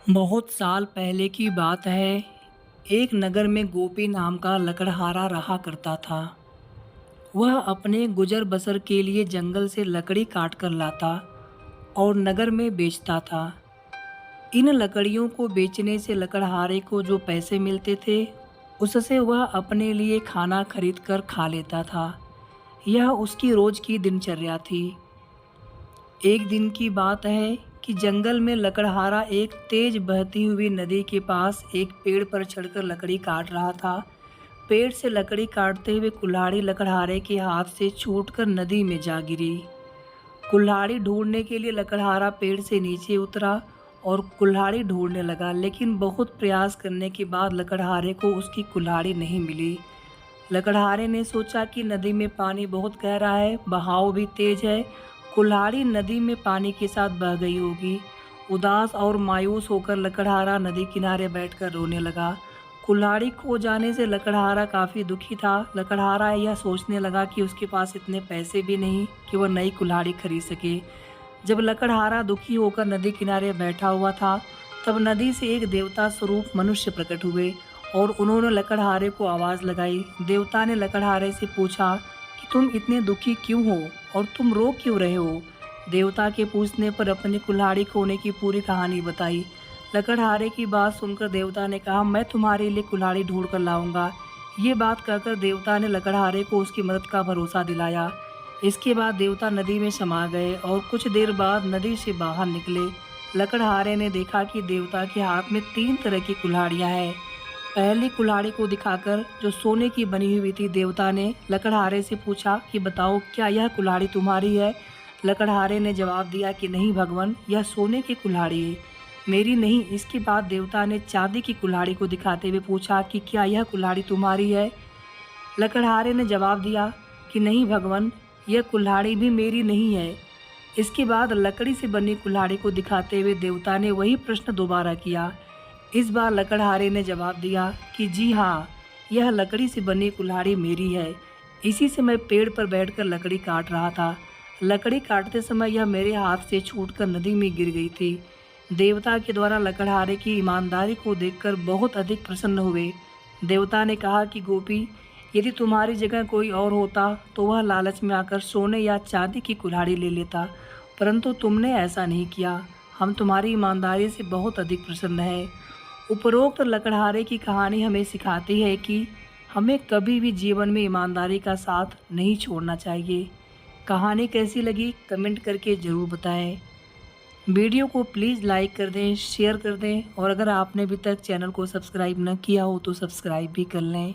बहुत साल पहले की बात है। एक नगर में गोपी नाम का लकड़हारा रहा करता था। वह अपने गुजर बसर के लिए जंगल से लकड़ी काट कर लाता और नगर में बेचता था। इन लकड़ियों को बेचने से लकड़हारे को जो पैसे मिलते थे, उससे वह अपने लिए खाना खरीद कर खा लेता था। यह उसकी रोज की दिनचर्या थी। एक दिन की बात है कि जंगल में लकड़हारा एक तेज बहती हुई नदी के पास एक पेड़ पर चढ़कर लकड़ी काट रहा था। पेड़ से लकड़ी काटते हुए कुल्हाड़ी लकड़हारे के हाथ से छूटकर नदी में जा गिरी। कुल्हाड़ी ढूंढने के लिए लकड़हारा पेड़ से नीचे उतरा और कुल्हाड़ी ढूंढने लगा, लेकिन बहुत प्रयास करने के बाद लकड़हारे को उसकी कुल्हाड़ी नहीं मिली। लकड़हारे ने सोचा कि नदी में पानी बहुत गहरा है, बहाव भी तेज है, कुल्हाड़ी नदी में पानी के साथ बह गई होगी। उदास और मायूस होकर लकड़हारा नदी किनारे बैठकर रोने लगा। कुल्हाड़ी खो जाने से लकड़हारा काफ़ी दुखी था। लकड़हारा यह सोचने लगा कि उसके पास इतने पैसे भी नहीं कि वह नई कुल्हाड़ी खरीद सके। जब लकड़हारा दुखी होकर नदी किनारे बैठा हुआ था, तब नदी से एक देवता स्वरूप मनुष्य प्रकट हुए और उन्होंने लकड़हारे को आवाज़ लगाई। देवता ने लकड़हारे से पूछा कि तुम इतने दुखी क्यों हो और तुम रो क्यों रहे हो। देवता के पूछने पर अपनी कुल्हाड़ी खोने की पूरी कहानी बताई। लकड़हारे की बात सुनकर देवता ने कहा, मैं तुम्हारे लिए कुल्हाड़ी ढूंढ कर लाऊंगा। ये बात कहकर देवता ने लकड़हारे को उसकी मदद का भरोसा दिलाया। इसके बाद देवता नदी में समा गए और कुछ देर बाद नदी से बाहर निकले। लकड़हारे ने देखा कि देवता के हाथ में 3 तरह की कुल्हाड़ियाँ हैं। पहली कुल्हाड़ी को दिखाकर, जो सोने की बनी हुई थी, देवता ने लकड़हारे से पूछा कि बताओ, क्या यह कुल्हाड़ी तुम्हारी है। लकड़हारे ने जवाब दिया कि नहीं भगवान, यह सोने की कुल्हाड़ी है, मेरी नहीं। इसके बाद देवता ने चांदी की कुल्हाड़ी को दिखाते हुए पूछा कि क्या यह कुल्हाड़ी तुम्हारी है। लकड़हारे ने जवाब दिया कि नहीं भगवान, यह कुल्हाड़ी भी मेरी नहीं है। इसके बाद लकड़ी से बनी कुल्हाड़ी को दिखाते हुए देवता ने वही प्रश्न दोबारा किया। इस बार लकड़हारे ने जवाब दिया कि जी हाँ, यह लकड़ी से बनी कुल्हाड़ी मेरी है। इसी से मैं पेड़ पर बैठकर लकड़ी काट रहा था। लकड़ी काटते समय यह मेरे हाथ से छूटकर नदी में गिर गई थी। देवता के द्वारा लकड़हारे की ईमानदारी को देखकर बहुत अधिक प्रसन्न हुए। देवता ने कहा कि गोपी, यदि तुम्हारी जगह कोई और होता तो वह लालच में आकर सोने या चांदी की कुल्हाड़ी ले लेता, परंतु तुमने ऐसा नहीं किया। हम तुम्हारी ईमानदारी से बहुत अधिक प्रसन्न हैं। उपरोक्त लकड़हारे की कहानी हमें सिखाती है कि हमें कभी भी जीवन में ईमानदारी का साथ नहीं छोड़ना चाहिए। कहानी कैसी लगी कमेंट करके ज़रूर बताएं। वीडियो को प्लीज़ लाइक कर दें, शेयर कर दें और अगर आपने अभी तक चैनल को सब्सक्राइब न किया हो तो सब्सक्राइब भी कर लें।